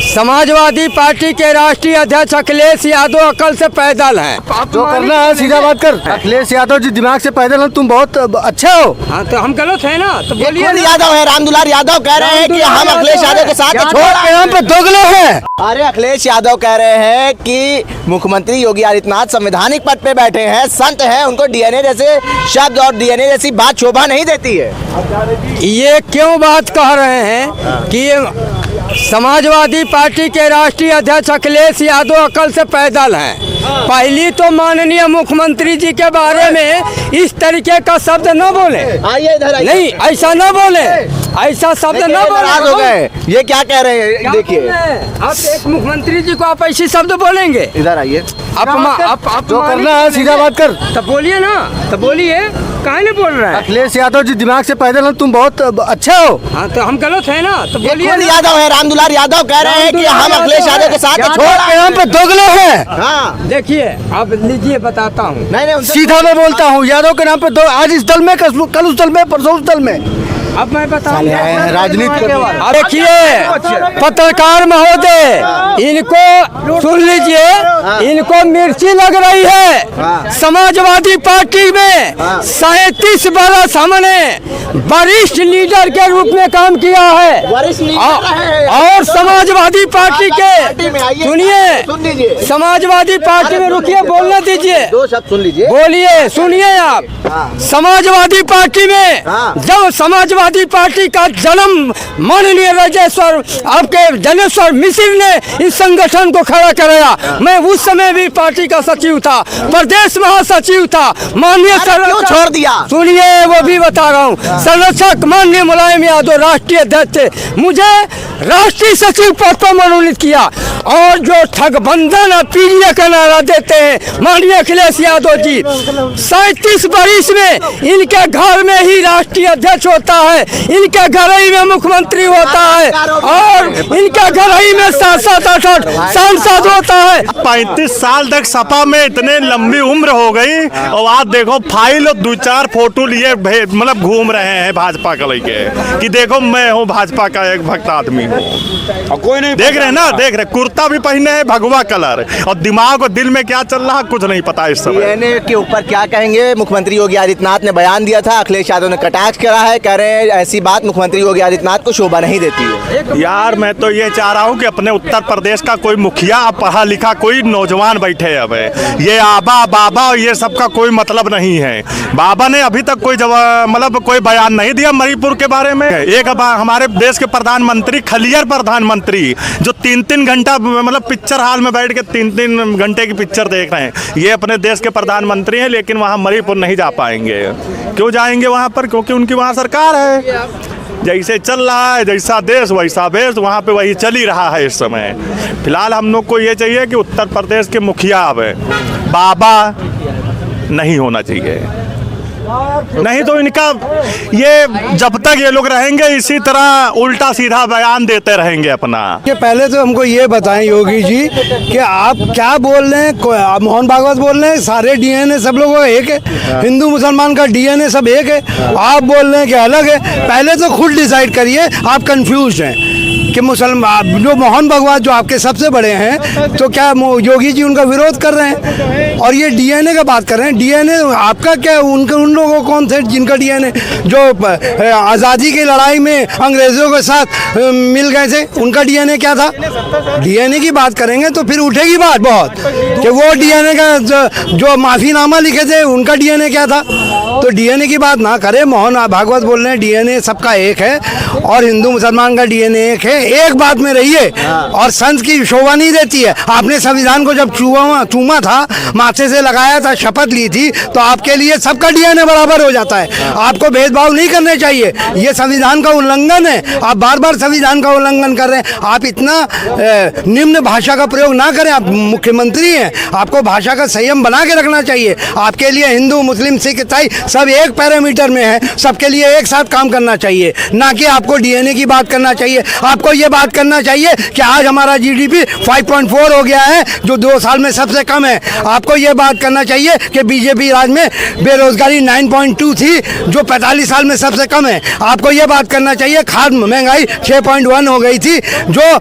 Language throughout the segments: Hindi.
समाजवादी पार्टी के राष्ट्रीय अध्यक्ष अखिलेश यादव अकल से पैदल हैं। जो करना है सीधा बात कर। अखिलेश यादव जी दिमाग से पैदल हैं, तुम बहुत अच्छे हो। हाँ तो हम गलत है ना, तो बोलिए। यादव है, रामदुलार यादव कह रहे हैं कि हम अखिलेश यादव के साथ यहाँ पे दोगले हैं। अरे अखिलेश यादव कह रहे हैं कि मुख्यमंत्री योगी आदित्यनाथ संवैधानिक पद पे बैठे हैं, संत हैं, उनको डीएनए जैसे शब्द और डीएनए जैसी बात शोभा नहीं देती है। ये क्यों बात कह रहे हैं कि ये समाजवादी पार्टी के राष्ट्रीय अध्यक्ष अखिलेश यादव अकल से पैदल हैं। पहली तो माननीय मुख्यमंत्री जी के बारे में इस तरीके का शब्द न बोले। आइए इधर आइए। नहीं, ऐसा न बोले, ऐसा शब्द न बोले। हो गए, ये क्या कह रहे हैं? देखिए आप एक मुख्यमंत्री जी को आप ऐसी शब्द बोलेंगे? इधर आइए। आप जो करना है सीधा बात कर। तब बोलिए ना, तब बोलिए, काहे नहीं बोल रहे हैं? अखिलेश यादव जी दिमाग से पैदल हैं, तुम बहुत अच्छे हो। हाँ तो हम गलत है ना, तो बोलिए। यादव है, रामदुलार यादव कह रहे हैं कि हम अखिलेश यादव के साथ यहाँ पे दोगले हैं। हाँ देखिए, आप लीजिए, बताता हूँ। नहीं, सीधा मैं बोलता हूँ, यादव के नाम पे दो, आज इस दल में, कल उस दल में, परसों उस दल में। अब मैं बताऊँ राजनीति। देखिए पत्रकार महोदय, इनको सुन लीजिए, इनको मिर्ची लग रही है। समाजवादी पार्टी में 37 बरस हमने वरिष्ठ लीडर के रूप में काम किया है और समाजवादी पार्टी के सुनिए, समाजवादी पार्टी में रुकिए, बोलने दीजिए, 2 शब्द सुन लीजिए। बोलिए, सुनिए आप। समाजवादी पार्टी में जब समाजवादी पार्टी का जन्म माननीय राजेश्वर आपके जनेश्वर मिश्र ने इस संगठन को खड़ा कराया, मैं उस समय भी पार्टी का सचिव था, प्रदेश महासचिव था। माननीय छोड़ दिया, सुनिए, वो भी बता रहा हूँ। संरक्षक माननीय मुलायम यादव राष्ट्रीय अध्यक्ष थे, मुझे राष्ट्रीय सचिव पद पर मनोनीत किया। और जो ठगबंधन पीड़ित का नारा देते हैं माननीय अखिलेश यादव जी, 37 वर्ष में इनके घर में ही राष्ट्रीय अध्यक्ष होता है, इनके घर ही में मुख्यमंत्री होता है और इनके घर ही में 7-8 सांसद होता है। 35 साल तक सपा में इतने लंबी उम्र हो गई और आज देखो फाइल और 2-4 फोटो लिए मतलब घूम रहे हैं भाजपा का लेके कि देखो मैं हूँ भाजपा का एक भक्त आदमी हूँ। और कोई नहीं देख रहे ना, देख रहे, कुर्ता भी पहने हैं भगवा कलर, और दिमाग और दिल में क्या चल रहा कुछ नहीं पता इस समय। डीएनए के ऊपर क्या कहेंगे? मुख्यमंत्री योगी आदित्यनाथ ने बयान दिया था, अखिलेश यादव ने कटाक्ष करा है, कह रहे हैं ऐसी बात मुख्यमंत्री योगी आदित्यनाथ को शोभा नहीं देती है। यार मैं तो ये चाह रहा हूँ कि अपने उत्तर प्रदेश का कोई मुखिया, पढ़ा लिखा कोई नौजवान बैठे अब, ये आबा बाबा और ये सब का कोई मतलब नहीं है। बाबा ने अभी तक कोई मतलब कोई बयान नहीं दिया मणिपुर के बारे में। एक हमारे देश के प्रधानमंत्री, खलियर प्रधानमंत्री, जो 3-3 घंटा मतलब पिक्चर हॉल में बैठ के 3-3 घंटे की पिक्चर देख रहे हैं, ये अपने देश के प्रधानमंत्री हैं, लेकिन वहाँ मणिपुर नहीं जा पाएंगे। क्यों जाएंगे वहाँ पर? क्योंकि उनकी वहाँ सरकार है। जैसे चल रहा है, जैसा देश वैसा भेष, वहाँ पे वही चल ही रहा है इस समय। फिलहाल हम लोग को ये चाहिए कि उत्तर प्रदेश के मुखिया अब बाबा नहीं होना चाहिए, नहीं तो इनका ये जब तक ये लोग रहेंगे इसी तरह उल्टा सीधा बयान देते रहेंगे अपना। कि पहले तो हमको ये बताएं योगी जी कि आप क्या बोल रहे हैं? मोहन भागवत बोल रहे हैं सारे डीएनए सब लोगों का एक है, हिंदू मुसलमान का डीएनए सब एक है, आप बोल रहे हैं कि अलग है। पहले तो खुद डिसाइड करिए, आप कंफ्यूज हैं कि मुसलमान जो मोहन भागवत जो आपके सबसे बड़े हैं, तो क्या योगी जी उनका विरोध कर रहे हैं? और ये डीएनए का बात कर रहे हैं, डीएनए आपका क्या? उन लोगों कौन थे जिनका डीएनए जो आज़ादी की लड़ाई में अंग्रेजों के साथ मिल गए थे, उनका डीएनए क्या था? डीएनए की बात करेंगे तो फिर उठेगी बात बहुत कि वो डीएनए का जो माफीनामा लिखे थे उनका डीएनए क्या था। तो डीएनए की बात ना करें। मोहन भागवत बोल रहे हैं डीएनए सबका एक है और हिंदू मुसलमान का डीएनए एक है। एक बात में रहिए, और संत की शोभा नहीं देती है। आपने संविधान को जब चूमा था, माथे से लगाया था, शपथ ली थी, तो आपके लिए सबका डीएनए बराबर हो जाता है। आपको भेदभाव नहीं करने चाहिए, ये संविधान का उल्लंघन है। आप बार बार संविधान का उल्लंघन कर रहे हैं। आप इतना निम्न भाषा का प्रयोग ना करें, आप मुख्यमंत्री हैं, आपको भाषा का संयम बना के रखना चाहिए। आपके लिए हिंदू मुस्लिम सिख ईसाई सब एक पैरामीटर में है, सबके लिए एक साथ काम करना चाहिए, ना कि आपको डीएनए की बात करना चाहिए। आपको ये बात करना चाहिए कि आज हमारा जीडीपी 5.4 हो गया है, जो 2 साल में सबसे कम है। आपको ये बात करना चाहिए कि बीजेपी राज में बेरोजगारी 9.2 थी, जो 45 साल में सबसे कम है। आपको ये बात करना चाहिए खाद महंगाई 6.1 हो गई थी, जो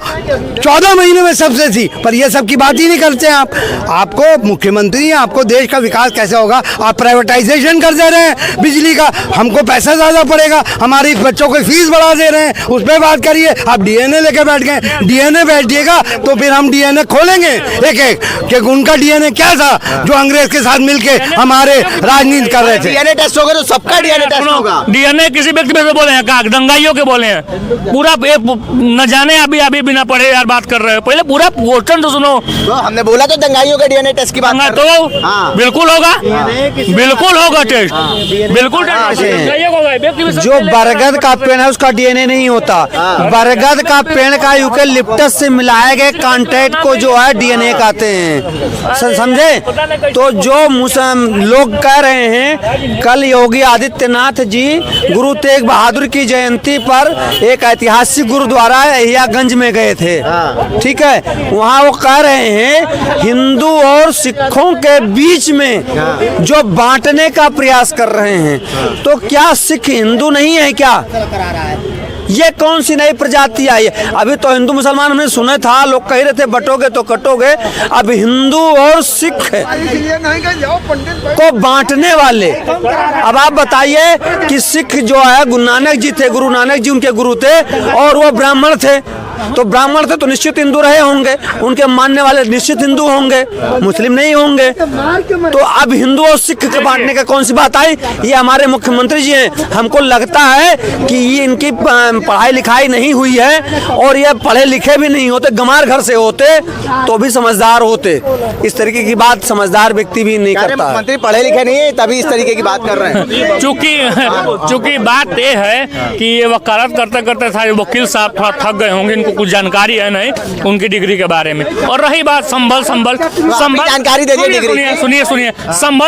14 महीने में सबसे थी, पर ये सब की बात ही नहीं करते हैं आप। आपको मुख्यमंत्री हैं, आपको देश का विकास कैसे होगा? आप प्राइवेटाइजेशन कर दे रहे हैं बिजली का, हमको पैसा ज़्यादा पड़ेगा, हमारी बच्चों को फीस बढ़ा दे रहे हैं, उस पर बात करिए। आप डीएनए लेके बैठ गए, डीएनए बैठिएगा तो फिर हम डीएनए खोलेंगे एक एक कि उनका डीएनए क्या था जो अंग्रेज के साथ मिलके हमारे राजनीति कर रहे थे। डीएनए टेस्ट होगा तो सबका डीएनए टेस्ट होगा। डीएनए किसी व्यक्ति में से बोले हैं, कहा दंगाइयों के बोले हैं, पूरा न जाने अभी बिना पढ़े यार बात कर रहे हो, पहले पूरा क्वेश्चन तो सुनो। तो हमने बोला तो दंगाइयों के डीएनए टेस्ट की बात कर रहे हैं। तो हाँ। बिल्कुल होगा, बिल्कुल होगा टेस्ट, बिल्कुल टेस्ट। जो बरगद का पेड़ है उसका डीएनए नहीं होता, बरगद का पेड़ का यूकेलिप्टस से मिलाए गए कांटेक्ट को जो है डीएनए कहते हैं, समझे? तो जो लोग कह रहे हैं, कल योगी आदित्यनाथ जी गुरु तेग बहादुर की जयंती पर एक ऐतिहासिक गुरुद्वारा एहियागंज में गए थे, ठीक है? वहाँ वो कह रहे हैं हिंदू और सिखों के बीच में जो बांटने का प्रयास कर रहे हैं, तो क्या सिख हिंदू नहीं है क्या? ये कौन सी नई प्रजाति आई है? अभी तो हिंदू मुसलमान हमने सुने था, लोग कह रहे थे बटोगे तो कटोगे। अब हिंदू और सिख को बांटने वाले, अब आप बताइए कि सिख जो है गुरु नानक जी थे, गुरु नानक जी उनके गुरु थे, और वो ब्राह्मण थे, तो ब्राह्मण थे तो निश्चित हिंदू रहे होंगे, उनके मानने वाले निश्चित हिंदू होंगे, मुस्लिम नहीं होंगे। तो अब हिंदू और सिख के बांटने का कौन सी बात आई? ये हमारे मुख्यमंत्री जी हैं, हमको लगता है कि ये इनकी पढ़ाई लिखाई नहीं हुई है, और ये पढ़े लिखे भी नहीं होते, गंवार घर से होते तो भी समझदार होते। इस तरीके की बात समझदार व्यक्ति भी नहीं करता। मुख्यमंत्री पढ़े लिखे नहीं है तभी इस तरीके की बात कर रहे हैं। चूंकि बात ये है कि ये वकालत करते करते सारे वकील साहब थोड़ा थक गए होंगे, इनको कुछ जानकारी है नहीं उनकी डिग्री के बारे में। और रही बात संभल जानकारी दे दीजिए डिग्री। सुनिए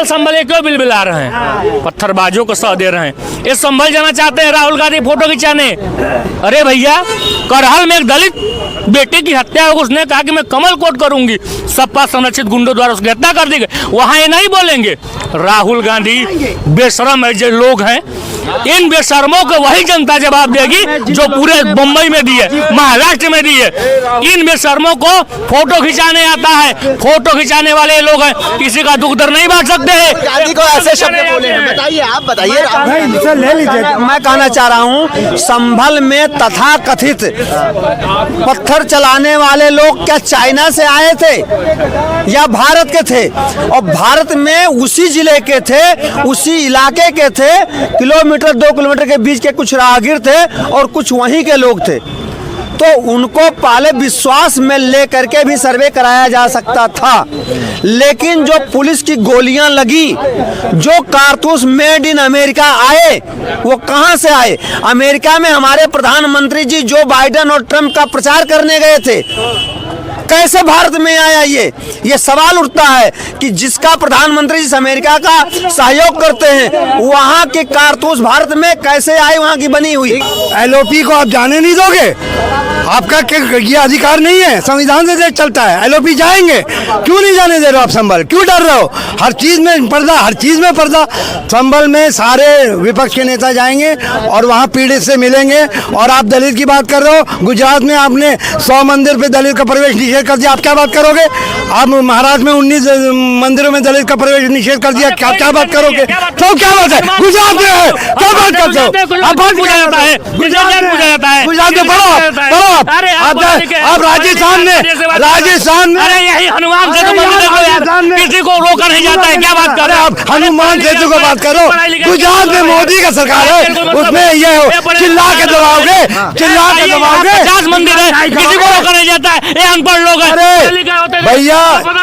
संभल ये क्यों बिलबिला रहे हैं? पत्थरबाजों को सह दे रहे हैं। ये संभल जाना चाहते हैं राहुल गांधी फोटो खिंचाने। अरे भैया, करहल में एक दलित बेटे की हत्या हो, उसने कहा कि मैं कमल कोट करूंगी, सपा संरक्षित गुंडों द्वारा उसकी हत्या कर दी गई। वहां ये नहीं बोलेंगे राहुल गांधी बेशरम है जो लोग हैं, इन बेशर्मों को वही जनता जवाब देगी जो पूरे मुंबई में दी है, महाराष्ट्र में दी है। इन बेशर्मों को फोटो खिंचाने आता है, फोटो खिंचाने वाले लोग हैं, किसी का दुख दर्द नहीं बांट सकते हैं। गांधी को ऐसे शब्द बोले हैं, बताइए, आप बताइए। ले लीजिए। मैं कहना चाह रहा हूँ, संभल में तथाकथित पत्थर चलाने वाले लोग क्या चाइना से आए थे या भारत के थे? और भारत में उसी जिले के थे, उसी इलाके के थे, किलोमीटर 2 किलोमीटर के बीच के कुछ राहगीर थे और कुछ वहीं के लोग थे। तो उनको पहले विश्वास में लेकर के भी सर्वे कराया जा सकता था, लेकिन जो पुलिस की गोलियां लगी, जो कारतूस मेड इन अमेरिका आए, वो कहां से आए? अमेरिका में हमारे प्रधानमंत्री जी जो बाइडेन और ट्रंप का प्रचार करने गए थे, कैसे भारत में आया? ये सवाल उठता है कि जिसका प्रधानमंत्री जिस अमेरिका का सहयोग करते हैं, वहां के कारतूस भारत में कैसे आए? वहां की बनी हुई एलओपी को आप जाने नहीं दोगे? आपका ये अधिकार नहीं है, संविधान से देश चलता है। एलओपी जाएंगे, क्यों नहीं जाने दे रहे हो आप? संभल क्यों डर रहे हो? हर चीज में पर्दा, हर चीज में पर्दा। संभल में सारे विपक्ष के नेता जाएंगे और वहां पीड़ित से मिलेंगे। और आप दलित की बात कर रहे हो, गुजरात में आपने 100 मंदिर पे दलित का प्रवेश निषेध कर दिया, आप क्या बात करोगे? आप महाराष्ट्र में 19 मंदिरों में दलित का प्रवेश निषेध कर दिया, क्या बात करोगे? तो क्या बात है? गुजरात में है, क्या बात करते हो? आप बात पूछा जाता है, गुजरात में पढ़ो आप राजस्थान में अरे यही हनुमान सेतु किसी को रोका नहीं जाता है, क्या बात कर रहे हैं आप? हनुमान सेतु को बात करो। गुजरात में मोदी का सरकार है, उसमें ये चिल्ला के दबाओगे, 50 मंदिर है, किसी को रोका नहीं जाता है। ये अनपढ़ लोग हैं। भैया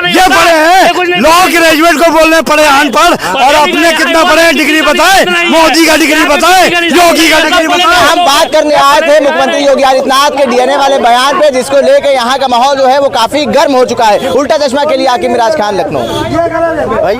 ये पढ़े हैं, लॉ ग्रेजुएट को बोल रहे पढ़े अनपढ़, और अपने कितना पढ़े हैं डिग्री बताए? मोदी का डिग्री बताए, योगी का डिग्री बताए। हम बात करने आए थे मुख्यमंत्री योगी आदित्यनाथ के डीएनए वाले बयान पे, जिसको लेकर यहाँ का माहौल जो है वो काफी गर्म हो चुका है। उल्टा चश्मा के लिए आकिब मिराज खान, लखनऊ।